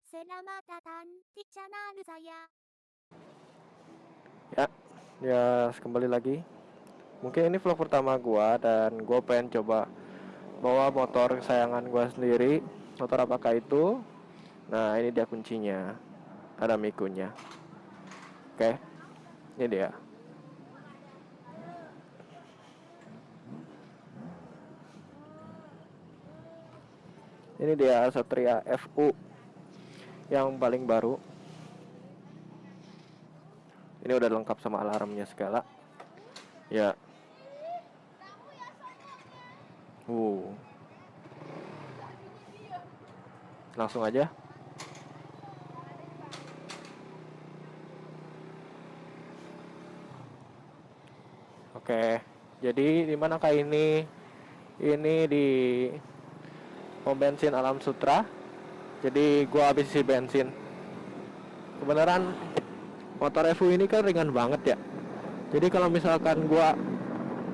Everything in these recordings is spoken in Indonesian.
Selamat datang di channel saya. Ya, ya kembali lagi. Mungkin ini vlog pertama gua dan gua pengen coba bawa motor kesayangan gua sendiri. Motor apakah itu? Nah, ini dia kuncinya. Ada mikunya. Oke, ini dia. Ini dia Satria FU yang paling baru. Ini udah lengkap sama alarmnya segala. Ya. Uh. Langsung aja. Oke. Jadi di manakah ini? Ini di pom bensin Alam Sutra. Jadi gua habis isi bensin. Kebenaran motor EVO ini kan ringan banget ya. Jadi kalau misalkan gua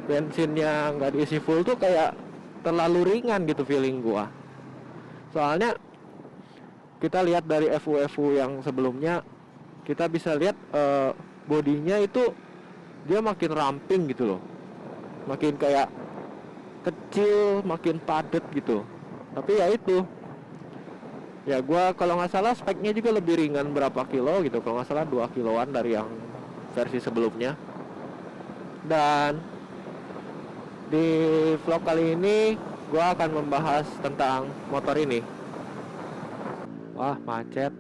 bensinnya nggak diisi full tuh kayak terlalu ringan gitu feeling gua. Soalnya kita lihat dari EVO yang sebelumnya, kita bisa lihat bodinya itu dia makin ramping gitu loh. Makin kayak kecil, makin padat gitu. Tapi ya itu, ya gua kalau nggak salah speknya juga lebih ringan berapa kilo gitu. Kalau nggak salah 2 kiloan dari yang versi sebelumnya. Dan di vlog kali ini gue akan membahas tentang motor ini. Wah, macet.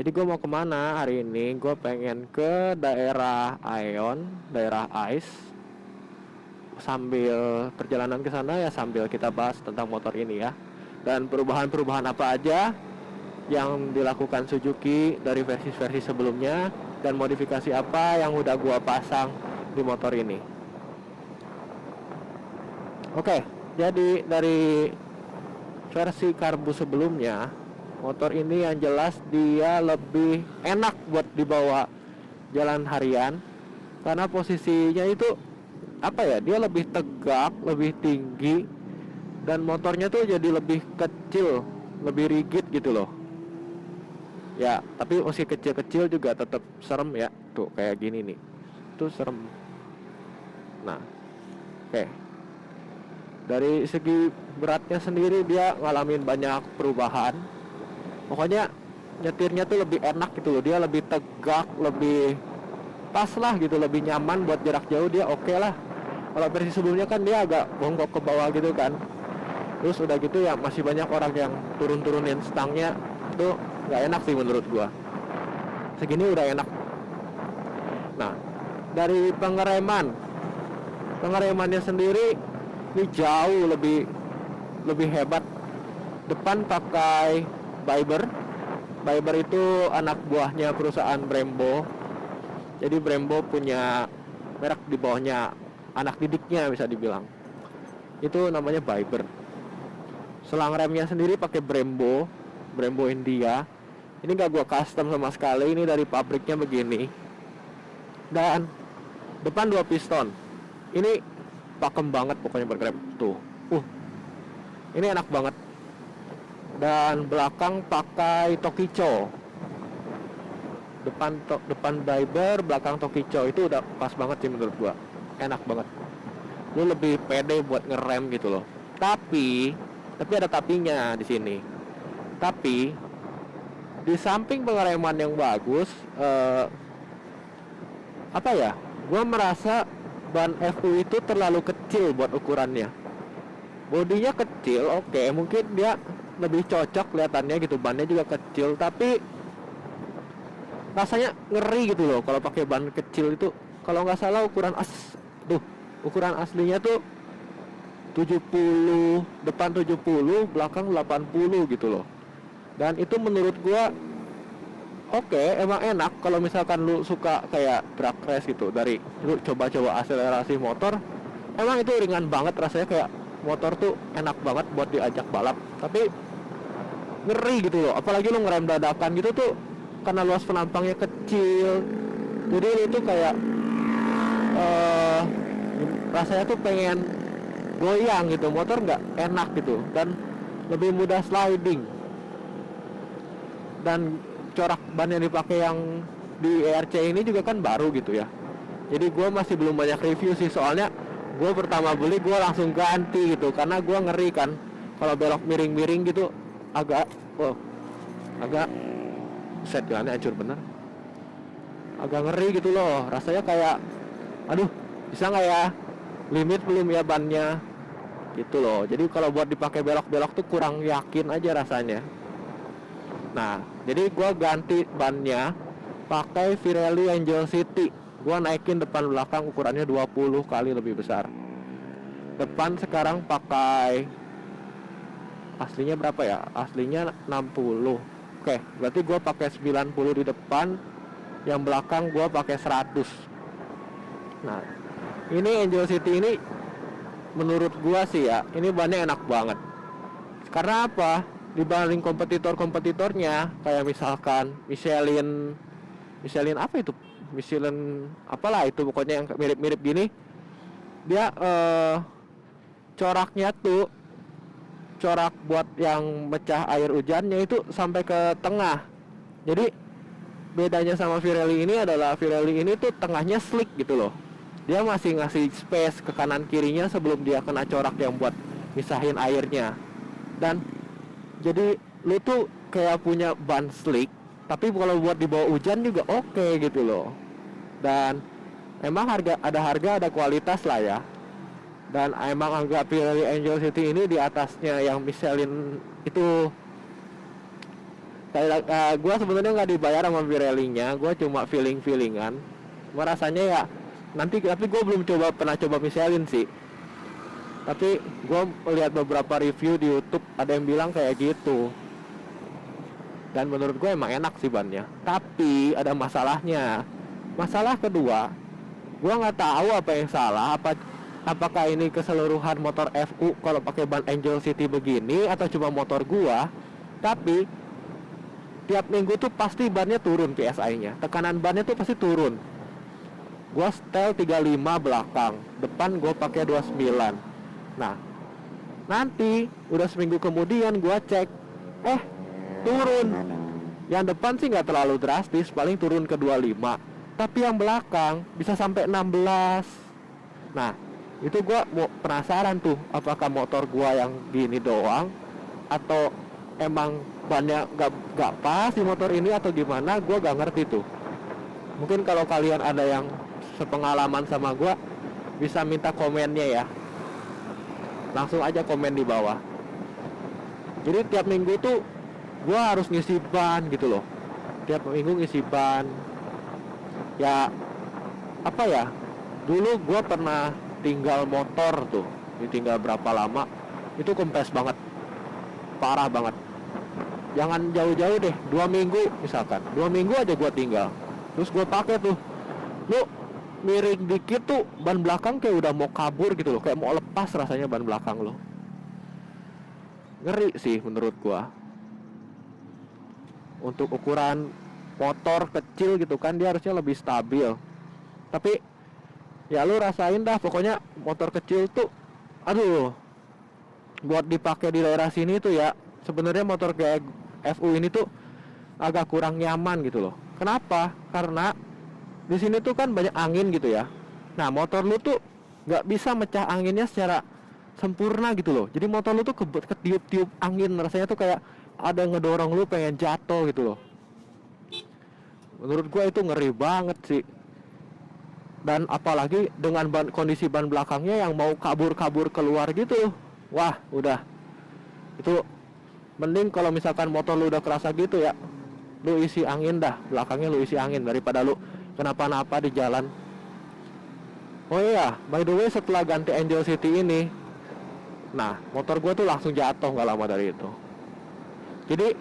Jadi gue mau kemana hari ini? Gue pengen ke daerah Aeon, daerah Ice. Sambil perjalanan ke sana ya sambil kita bahas tentang motor ini ya. Dan perubahan-perubahan apa aja yang dilakukan Suzuki dari versi-versi sebelumnya, dan modifikasi apa yang udah gue pasang di motor ini. Oke, jadi dari versi karbu sebelumnya, motor ini yang jelas dia lebih enak buat dibawa jalan harian karena posisinya itu apa ya, dia lebih tegak, lebih tinggi, dan motornya tuh jadi lebih kecil, lebih rigid gitu loh. Ya, tapi meski kecil-kecil juga tetap serem ya. Tuh kayak gini nih. Tuh serem. Nah, oke. Dari segi beratnya sendiri dia ngalamin banyak perubahan. Pokoknya nyetirnya tuh lebih enak gitu loh. Dia lebih tegak, lebih pas lah gitu, lebih nyaman buat jarak jauh, dia oke lah. Kalau versi sebelumnya kan dia agak bongkok ke bawah gitu kan. Terus udah gitu ya masih banyak orang yang turun-turunin stangnya. Itu nggak enak sih menurut gua. Segini udah enak. Nah, dari pengeremannya sendiri ini jauh lebih hebat. Depan pakai Viber. Viber itu anak buahnya perusahaan Brembo. Jadi Brembo punya merek di bawahnya, anak didiknya bisa dibilang. Itu namanya Viber. Selang remnya sendiri pakai Brembo, Brembo India. Ini gak gua custom sama sekali, ini dari pabriknya begini. Dan depan 2 piston. Ini pakem banget pokoknya bergrip tuh. Ini enak banget. Dan belakang pakai Tokicho. Depan Viber, belakang Tokicho, itu udah pas banget sih menurut gua. Enak banget. Lu lebih pede buat ngerem gitu loh. Tapi ada tapinya di sini. Tapi di samping pengereman yang bagus, apa ya? Gua merasa ban FU itu terlalu kecil buat ukurannya. Bodinya kecil, oke, mungkin dia lebih cocok kelihatannya gitu, bannya juga kecil, tapi rasanya ngeri gitu loh kalau pakai ban kecil itu. Kalau nggak salah ukuran aslinya tuh 70, depan 70, belakang 80 gitu loh. Dan itu menurut gua oke, emang enak kalau misalkan lu suka kayak drag race gitu. Dari lu coba-coba akselerasi motor, emang itu ringan banget rasanya, kayak motor tuh enak banget buat diajak balap. Tapi ngeri gitu loh, apalagi lu ngerem dadakan gitu tuh, karena luas penampangnya kecil. Jadi lu tuh kayak eh rasanya tuh pengen goyang gitu, motor nggak enak gitu, dan lebih mudah sliding. dan corak ban yang dipakai yang di ERC ini juga kan baru gitu ya. Jadi gue masih belum banyak review sih, soalnya gue pertama beli gue langsung ganti gitu, karena gue ngeri kan kalau belok miring-miring gitu agak set jalannya hancur bener, agak ngeri gitu loh rasanya, kayak aduh bisa nggak ya, limit belum ya bannya gitu loh. Jadi kalau buat dipakai belok-belok tuh kurang yakin aja rasanya. Nah jadi gue ganti bannya pakai Pirelli Angel City. Gue naikin depan belakang ukurannya 20 kali lebih besar. Depan sekarang pakai, aslinya berapa ya, aslinya 60. Oke, berarti gue pakai 90 di depan, yang belakang gue pakai 100. Nah ini Angel City ini menurut gue sih ya, ini bannya enak banget. Karena apa? Dibanding kompetitornya kayak misalkan Michelin apa itu, Michelin apalah itu, pokoknya yang mirip-mirip gini, dia coraknya tuh corak buat yang mecah air hujannya itu sampai ke tengah. Jadi bedanya sama Pirelli ini adalah Pirelli ini tuh tengahnya slick gitu loh. Dia masih ngasih space ke kanan kirinya sebelum dia kena corak yang buat misahin airnya. Dan jadi lu tuh kayak punya ban slick, tapi kalau buat dibawa hujan juga oke gitu loh. Dan emang ada kualitas lah ya. Dan emang anggap Pirelli Angel City ini di atasnya yang Michelin itu. Kayak gue sebenarnya nggak dibayar sama Pirelli-nya, gue cuma feelingan. Gue rasanya ya nanti, tapi gue belum pernah coba Michelin sih. Tapi gue melihat beberapa review di YouTube, ada yang bilang kayak gitu. Dan menurut gue emang enak sih bannya. Tapi ada masalahnya. Masalah kedua, gue nggak tahu apa yang salah. Apakah ini keseluruhan motor FU kalau pakai ban Angel City begini, atau cuma motor gue. Tapi tiap minggu tuh pasti bannya turun PSI-nya. Tekanan bannya tuh pasti turun. Gue setel 35 belakang, depan gue pakai 29. Nah, nanti udah seminggu kemudian gue cek, turun. Yang depan sih nggak terlalu drastis, paling turun ke 25. Tapi yang belakang bisa sampai 16. Nah, itu gue mau penasaran tuh, apakah motor gue yang gini doang, atau emang bannya nggak pas di motor ini, atau gimana? Gue gak ngerti tuh. Mungkin kalau kalian ada yang sepengalaman sama gue, bisa minta komennya ya. Langsung aja komen di bawah. Jadi tiap minggu tuh gue harus ngisi ban gitu loh. Tiap minggu ngisi ban. Ya apa ya, dulu gue pernah tinggal motor tuh, ditinggal berapa lama, itu kempes banget, parah banget. Jangan jauh-jauh deh, 2 minggu misalkan, 2 minggu aja gue tinggal, terus gue pakai tuh, lu miring dikit tuh ban belakang kayak udah mau kabur gitu loh, kayak mau lepas rasanya ban belakang lo. Ngeri sih menurut gua. Untuk ukuran motor kecil gitu kan, dia harusnya lebih stabil. Tapi ya lu rasain dah, pokoknya motor kecil tuh aduh, buat dipakai di daerah sini tuh ya, sebenarnya motor kayak FU ini tuh agak kurang nyaman gitu loh. Kenapa? Karena di sini tuh kan banyak angin gitu ya. Nah motor lu tuh nggak bisa mecah anginnya secara sempurna gitu loh. Jadi motor lu tuh ketiup-tiup angin, rasanya tuh kayak ada yang ngedorong lu pengen jatuh gitu loh. Menurut gua itu ngeri banget sih. Dan apalagi dengan kondisi ban belakangnya yang mau kabur-kabur keluar gitu. Wah udah, itu mending kalau misalkan motor lu udah kerasa gitu ya, lu isi angin dah, belakangnya lu isi angin, daripada lu kenapa-napa di jalan. Oh iya, by the way, setelah ganti Angel City ini, nah motor gue tuh langsung jatuh gak lama dari itu. Jadi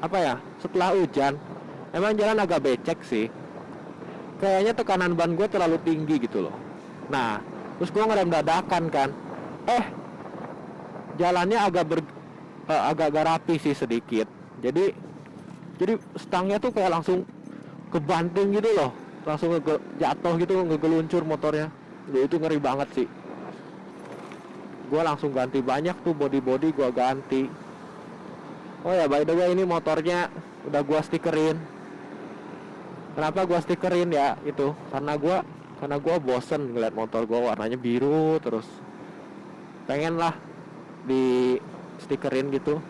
apa ya, setelah hujan emang jalan agak becek sih, kayaknya tekanan ban gue terlalu tinggi gitu loh. Nah terus gue ngerem dadakan kan, jalannya agak rapi sih sedikit. Jadi stangnya tuh kayak langsung kebanting gitu loh, langsung jatuh gitu, ngegeluncur motornya. Itu ngeri banget sih. Gue langsung ganti banyak tuh, body gue ganti. Oh ya, by the way, ini motornya udah gua stikerin. Kenapa gua stikerin ya? Itu karena gua bosen ngeliat motor gua warnanya biru terus. Pengen lah di stikerin gitu.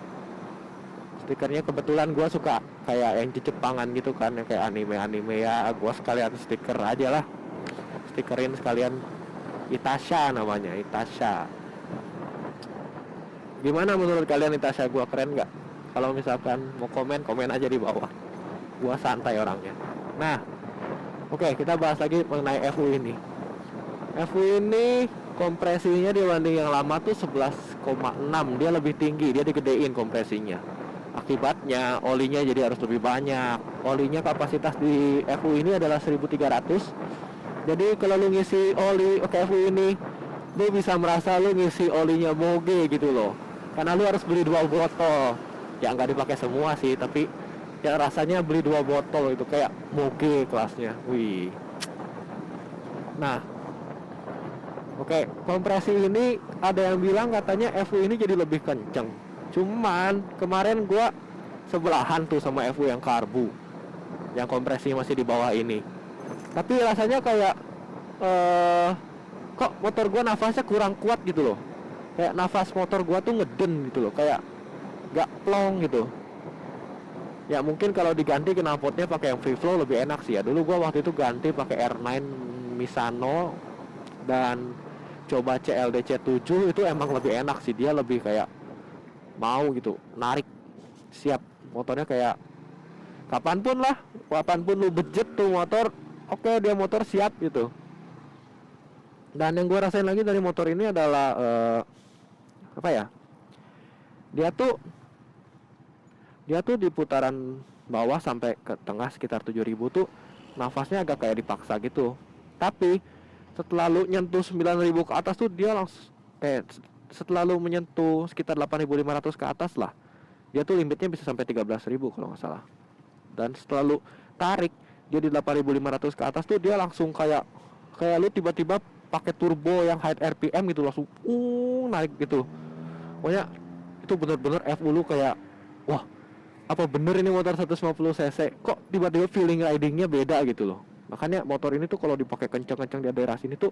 Stikernya kebetulan gua suka kayak yang di Jepangan gitu kan, yang kayak anime-anime ya. Gua sekalian stiker aja lah. Stikerin sekalian. Itasha namanya, Itasha. Gimana menurut kalian Itasha gua, keren nggak? Kalau misalkan mau komen, komen aja di bawah. Gua santai orangnya. Nah, oke, kita bahas lagi mengenai FU ini. FU ini kompresinya dibanding yang lama tuh 11,6. Dia lebih tinggi, dia digedein kompresinya. Akibatnya olinya jadi harus lebih banyak. Olinya kapasitas di FU ini adalah 1300. Jadi kalau lu ngisi oli FU ini, lu bisa merasa lu ngisi olinya moge gitu loh. Karena lu harus beli 2 botol. Ya nggak dipakai semua sih, tapi ya rasanya beli 2 botol itu kayak moge kelasnya. Wih. Nah, oke, kompresi ini ada yang bilang katanya FU ini jadi lebih kenceng. Cuman kemarin gua sebelahan tuh sama FU yang karbu, yang kompresi masih di bawah ini. Tapi rasanya kayak kok motor gua nafasnya kurang kuat gitu loh. Kayak nafas motor gua tuh ngeden gitu loh, kayak gak plong gitu. Ya mungkin kalau diganti knalpotnya pakai yang free flow lebih enak sih ya. Dulu gua waktu itu ganti pakai R9 Misano dan coba CLDC 7 itu emang lebih enak sih. Dia lebih kayak mau gitu, narik, siap. Motornya kayak kapanpun lu budget tuh motor, oke, dia motor siap gitu. Dan yang gue rasain lagi dari motor ini adalah apa ya, dia tuh di putaran bawah sampai ke tengah sekitar 7000 tuh nafasnya agak kayak dipaksa gitu. Tapi setelah lu nyentuh 9000 ke atas tuh dia langsung setelah lu menyentuh sekitar 8500 ke atas lah, dia tuh limitnya bisa sampai 13000 kalau nggak salah. Dan setelah lu tarik dia di 8500 ke atas tuh dia langsung kayak lu tiba-tiba pakai turbo yang high RPM gitu, langsung naik gitu. Pokoknya itu bener-bener FU lu kayak wah, apa bener ini motor 150 cc, kok tiba-tiba feeling ridingnya beda gitu loh. Makanya motor ini tuh kalau dipakai kencang-kencang di daerah sini tuh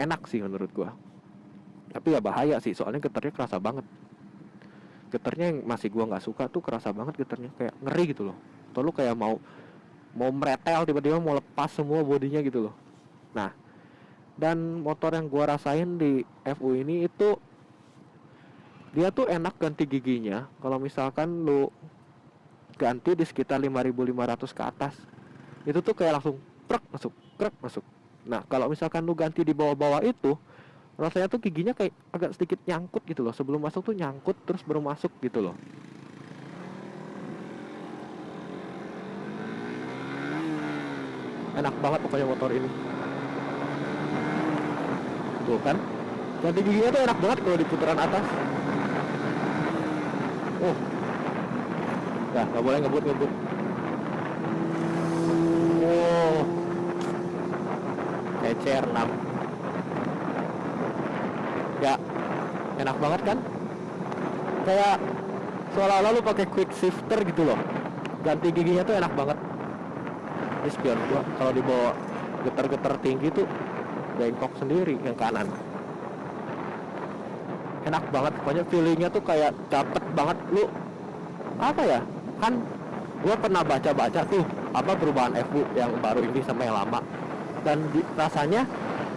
enak sih menurut gua. Tapi ya bahaya sih, soalnya getarnya kerasa banget. Getarnya yang masih gua nggak suka tuh kerasa banget getarnya, kayak ngeri gitu loh. Atau lu kayak mau meretel, tiba-tiba mau lepas semua bodinya gitu loh. Nah, dan motor yang gua rasain di FU ini itu dia tuh enak ganti giginya. Kalau misalkan lu ganti di sekitar 5500 ke atas, itu tuh kayak langsung krek masuk. Nah, kalau misalkan lu ganti di bawah-bawah itu, rasanya tuh giginya kayak agak sedikit nyangkut gitu loh. Sebelum masuk tuh nyangkut, terus baru masuk gitu loh. Enak banget pokoknya motor ini. Tuh kan, ganti giginya tuh enak banget kalau di putaran atas. Nah, nggak boleh ngebut. CR6 ya, enak banget kan, kayak seolah-olah lu pakai quick shifter gitu loh. Ganti giginya tuh enak banget. Ini spion gua kalau dibawa getar-getar tinggi tuh bengkok sendiri yang kanan. Enak banget, pokoknya feelingnya tuh kayak dapet banget. Lu apa ya, kan gua pernah baca tuh apa perubahan FU yang baru ini sama yang lama, dan rasanya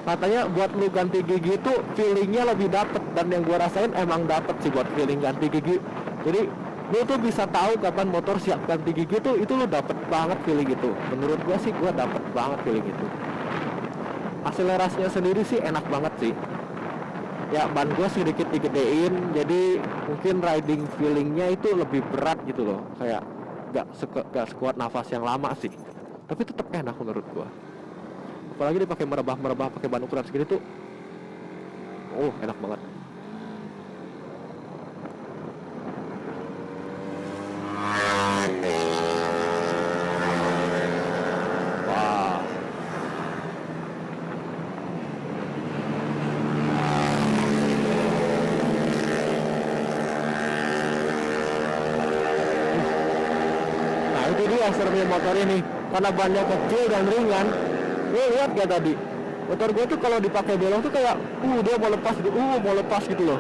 katanya buat lu ganti gigi itu feelingnya lebih dapet. Dan yang gua rasain emang dapet sih buat feeling ganti gigi. Jadi lu tuh bisa tahu kapan motor siap ganti gigi tuh, itu lu dapet banget feeling itu. Menurut gua sih, gua dapet banget feeling itu. Akselerasinya sendiri sih enak banget sih ya. Ban gua sedikit digedein, jadi mungkin riding feelingnya itu lebih berat gitu loh, kayak gak sekuat nafas yang lama sih, tapi tetap enak menurut gua. Apalagi dipakai merebah pakai ban ukuran segini tuh enak banget. Wah, seremnya motor ini karena bannya kecil dan ringan. Lo lihat gak tadi? Motor gue tuh kalau dipakai belok tuh kayak dia mau lepas gitu, mau lepas gitu loh.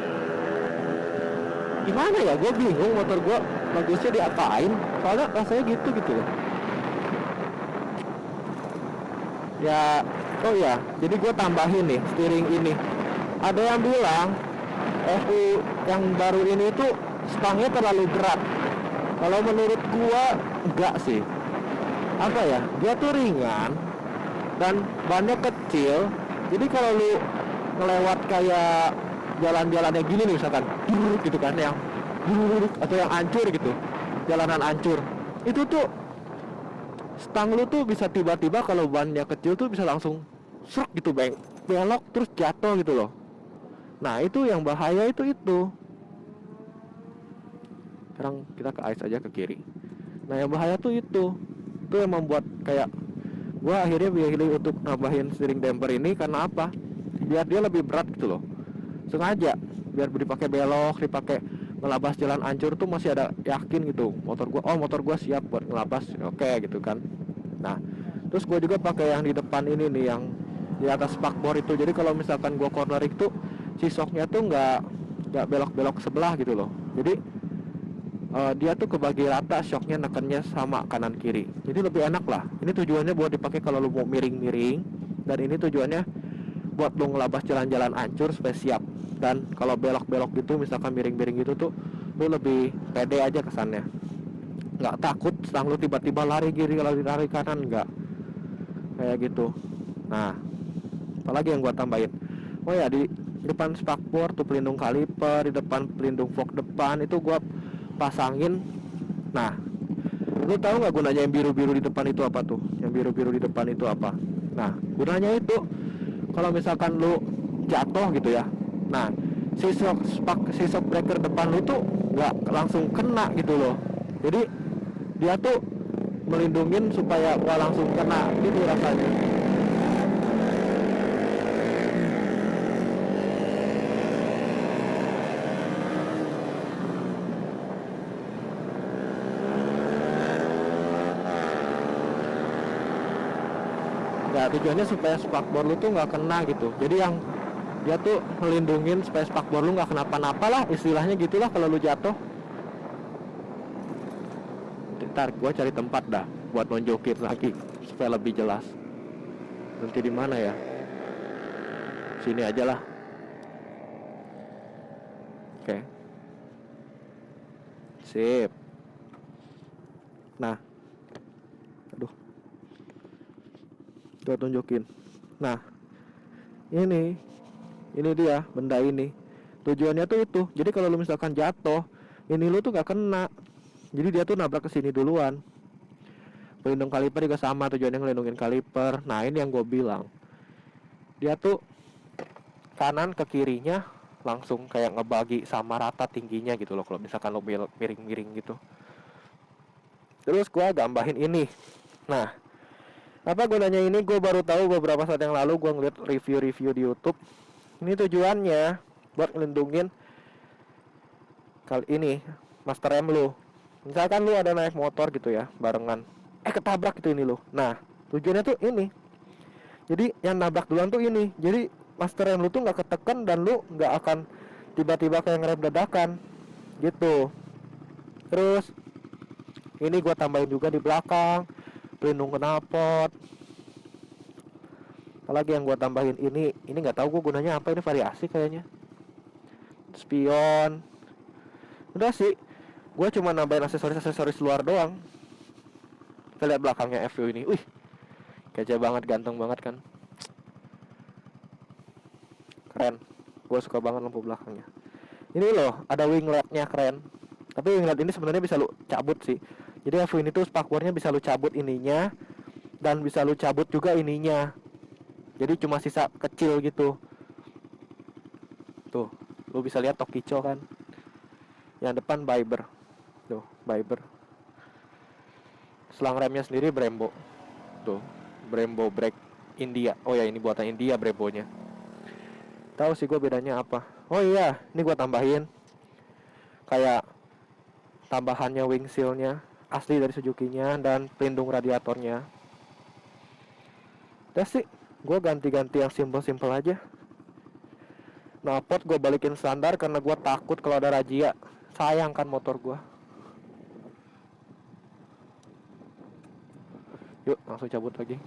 Gimana ya, gue bingung motor gue bagusnya diapain, soalnya rasanya gitu loh. Ya, oh ya, jadi gue tambahin nih steering ini. Ada yang bilang FU yang baru ini tuh stangnya terlalu berat. Kalau menurut gue enggak sih. Apa ya, dia tuh ringan dan bannya kecil. Jadi kalau lu ngelewat kayak jalan-jalannya gini nih misalkan gitu kan, yang atau yang hancur gitu, jalanan hancur, itu tuh stang lu tuh bisa tiba-tiba kalau bannya kecil tuh bisa langsung seruk gitu, belok terus jatuh gitu loh. Nah itu yang bahaya itu. Sekarang kita ke ice aja ke kiri. Nah yang bahaya tuh itu yang membuat kayak gua akhirnya pilih untuk nambahin steering damper ini. Karena apa? Biar dia lebih berat gitu loh, sengaja biar dipakai belok, dipakai ngelabas jalan hancur tuh masih ada yakin gitu motor gua siap buat ngelabas, oke gitu kan. Nah terus gua juga pakai yang di depan ini nih, yang di atas spakbor itu. Jadi kalau misalkan gua cornering tuh si shocknya tuh nggak belok-belok ke sebelah gitu loh. Jadi dia tuh kebagi rata shocknya, nekannya sama kanan kiri, jadi lebih enak lah. Ini tujuannya buat dipakai kalau lu mau miring-miring, dan ini tujuannya buat lu ngelabas jalan-jalan hancur supaya siap. Dan kalau belok-belok gitu misalkan miring-miring gitu tuh lu lebih pede aja kesannya, nggak takut stang lu tiba-tiba lari kiri, lari kanan, nggak kayak gitu. Nah apalagi yang gua tambahin, oh ya, di depan spakbor tuh pelindung kaliper, di depan pelindung fork depan itu gua pasangin. Nah lu tahu nggak gunanya yang biru-biru di depan itu apa tuh? Yang biru-biru di depan itu apa? Nah gunanya itu kalau misalkan lu jatuh gitu ya, nah si shock breaker depan lu tuh nggak langsung kena gitu loh. Jadi dia tuh melindungin supaya nggak langsung kena gitu rasanya. Nah tujuannya supaya spakbor lu tuh nggak kena gitu. Jadi yang dia tuh melindungin supaya spakbor lu nggak kenapa-napa lah, istilahnya gitulah kalau lu jatuh. Ntar gua cari tempat dah buat nunjukin lagi supaya lebih jelas. Nanti di mana ya? Sini aja lah. Oke. Sip. Nah, aduh, gua tunjukin. Nah, ini dia benda ini. Tujuannya tuh itu. Jadi kalau lu misalkan jatuh, ini lu tuh gak kena. Jadi dia tuh nabrak ke sini duluan. Pelindung kaliper juga sama, tujuannya ngelindungin kaliper. Nah ini yang gue bilang, dia tuh kanan ke kirinya langsung kayak ngebagi sama rata tingginya gitu loh, kalau misalkan lo miring-miring gitu. Terus gue gambahin ini. Nah apa gunanya ini gue baru tahu beberapa saat yang lalu. Gue ngeliat review di YouTube. Ini tujuannya buat ngelindungin kali ini master rem lu. Misalkan lu ada naik motor gitu ya barengan, ketabrak gitu ini lu. Nah tujuannya tuh ini, jadi yang nabrak duluan tuh ini. Jadi master rem lu tuh nggak ketekan dan lu nggak akan tiba-tiba kayak ngerem dadakan gitu. Terus ini gua tambahin juga di belakang pelindung knalpot. Apalagi yang gua tambahin ini nggak tahu gua gunanya apa, ini variasi kayaknya. Spion. Udah sih, gue cuma nambahin aksesoris luar doang. Kita lihat belakangnya FU ini. Wih, kece banget, ganteng banget kan. Keren. Gue suka banget lampu belakangnya. Ini loh, ada wingletnya, keren. Tapi winglet ini sebenarnya bisa lu cabut sih. Jadi FU ini tuh spakbornya bisa lu cabut ininya, dan bisa lu cabut juga ininya. Jadi cuma sisa kecil gitu. Tuh, lu bisa lihat Tokicho kan. Yang depan Viber. Tuh, Viber. Selang remnya sendiri Brembo. Tuh, Brembo brake India. Oh ya, ini buatan India Brembonya. Tahu sih gue bedanya apa. Oh iya, ini gue tambahin kayak tambahannya wing sealnya. asli dari Suzuki-nya dan pelindung radiatornya. Udah sih, gue ganti-ganti yang simple-simple aja. Knalpot gue balikin standar karena gue takut kalau ada razia. Sayang kan motor gue. Yuk langsung cabut lagi.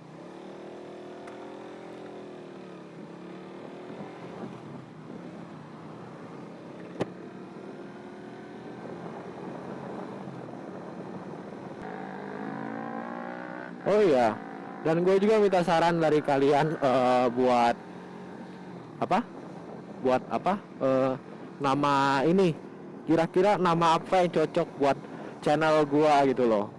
Oh iya, dan gue juga minta saran dari kalian buat apa? Buat apa? Nama ini. Kira-kira nama apa yang cocok buat channel gue gitu loh.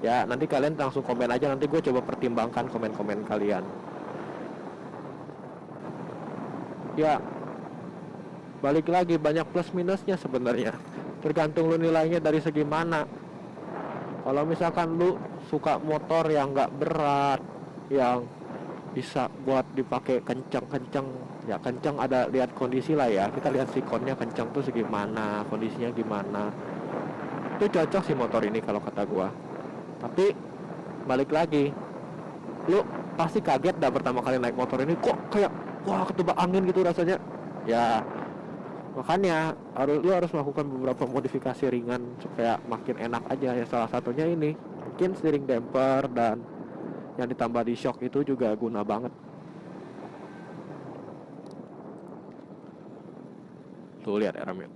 Ya, nanti kalian langsung komen aja, nanti gue coba pertimbangkan komen-komen kalian. Ya, balik lagi banyak plus minusnya sebenarnya. Tergantung lu nilainya dari segi mana. Kalau misalkan lu suka motor yang nggak berat, yang bisa buat dipakai kencang-kencang, ya kencang ada lihat kondisi lah ya. Kita lihat sikonnya kencang tuh segimana, kondisinya gimana. Itu cocok sih motor ini kalau kata gua. Tapi balik lagi, lu pasti kaget dah pertama kali naik motor ini, kok kayak wah ketebak angin gitu rasanya. Ya makanya lu harus melakukan beberapa modifikasi ringan supaya makin enak aja ya. Salah satunya ini mungkin steering damper, dan yang ditambah di shock itu juga guna banget. Tuh lihat remnya,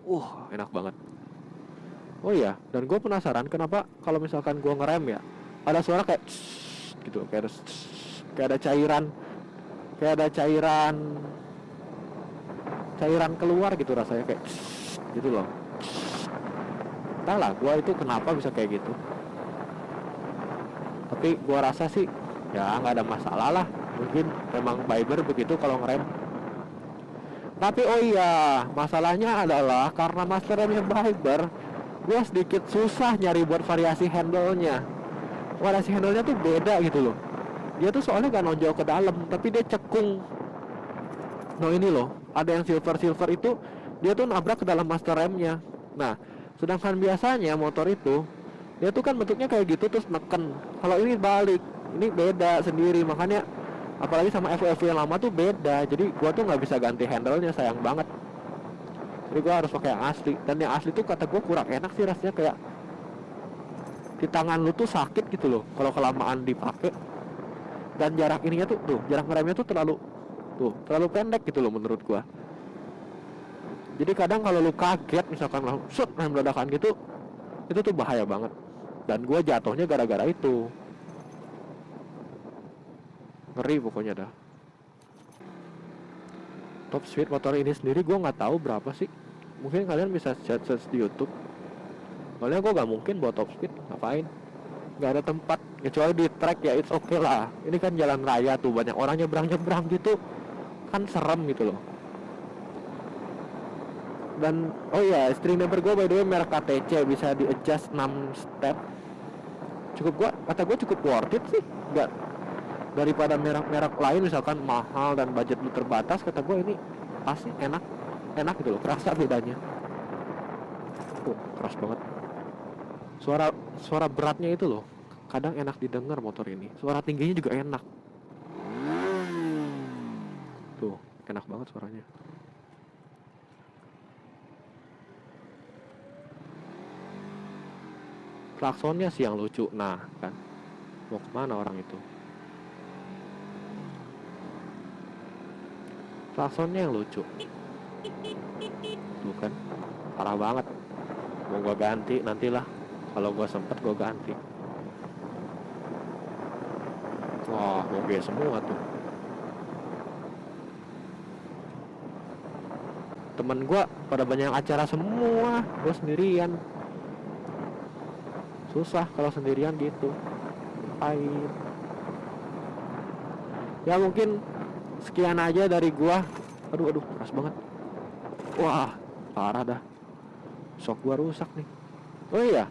enak banget. Oh iya, dan gue penasaran kenapa kalau misalkan gue ngerem ya ada suara kayak gitu, kayak ada cairan, cairan keluar gitu rasanya, kayak gitu loh. Entahlah gua itu kenapa bisa kayak gitu, tapi gua rasa sih ya nggak ada masalah lah, mungkin memang Viber begitu kalau ngerem. Tapi oh iya, masalahnya adalah karena master remnya Viber, gua sedikit susah nyari buat variasi handle-nya. Variasi handle-nya tuh beda gitu loh. Dia tuh soalnya gak nonjol ke dalam, tapi dia cekung. No ini loh, ada yang silver itu dia tuh nabrak ke dalam master remnya. Nah, sedangkan biasanya motor itu dia tuh kan bentuknya kayak gitu terus neken. Kalau ini balik, ini beda sendiri. Makanya apalagi sama FW yang lama tuh beda. Jadi gua tuh nggak bisa ganti handle-nya, sayang banget. Jadi gua harus pakai yang asli. Dan yang asli tuh kata gua kurang enak sih rasanya, kayak di tangan lu tuh sakit gitu loh kalau kelamaan dipakai. Dan jarak ininya tuh jarak ngeremnya tuh terlalu pendek gitu loh menurut gua. Jadi kadang kalau lu kaget misalkan langsung rem ledakan gitu, itu tuh bahaya banget. Dan gua jatuhnya gara-gara itu. Ngeri pokoknya dah. Top speed motor ini sendiri gua nggak tahu berapa sih. Mungkin kalian bisa search di YouTube. Soalnya gua nggak mungkin buat top speed, ngapain? Nggak ada tempat, kecuali di track ya it's okay lah. Ini kan jalan raya tuh, banyak orang nyebrang gitu, kan serem gitu loh. Dan oh iya, steering damper gue by the way merek KTC, bisa di adjust 6 step. Kata gue cukup worth it sih. Enggak, daripada merek-merek lain misalkan mahal dan budget lu terbatas, kata gue ini pasti enak gitu loh, kerasa bedanya. Keras banget. Suara beratnya itu loh, kadang enak didengar motor ini. Suara tingginya juga enak. Tuh, enak banget suaranya. Klaksonnya sih yang lucu. Nah kan, mau kemana orang itu? Klaksonnya yang lucu. Tuh kan, parah banget. Mau gua ganti nantilah, kalau gua sempet gua ganti. Wah, moge semua tuh. Temen gua pada banyak acara semua, gua sendirian. Susah kalau sendirian gitu. Ngapain? Ya mungkin sekian aja dari gua. Aduh, keras banget. Wah, parah dah. Shock gua rusak nih. Oh iya,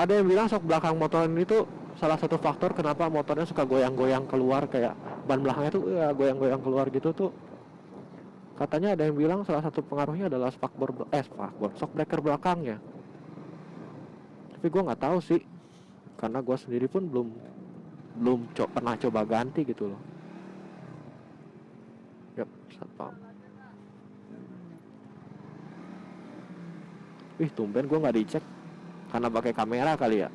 ada yang bilang shock belakang motor ini tuh salah satu faktor kenapa motornya suka goyang-goyang keluar, kayak ban belakangnya tuh goyang-goyang keluar gitu tuh. Katanya ada yang bilang salah satu pengaruhnya adalah shock breaker belakangnya. Tapi gue nggak tahu sih, karena gue sendiri pun belum pernah coba ganti gitu loh. Yap, satpam. Wih, tumben gue nggak dicek, karena pakai kamera kali ya.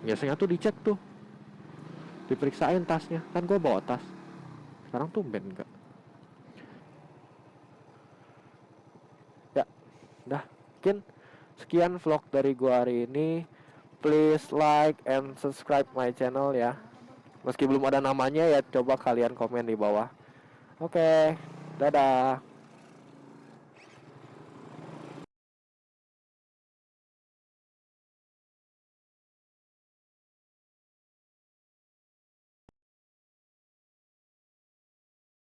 Biasanya tuh dicek tuh, diperiksain tasnya, kan gue bawa tas. Sekarang tumben enggak. Ya, dah, mungkin sekian vlog dari gue hari ini. Please like and subscribe my channel ya. Meski belum ada namanya ya, coba kalian komen di bawah. Oke, dadah.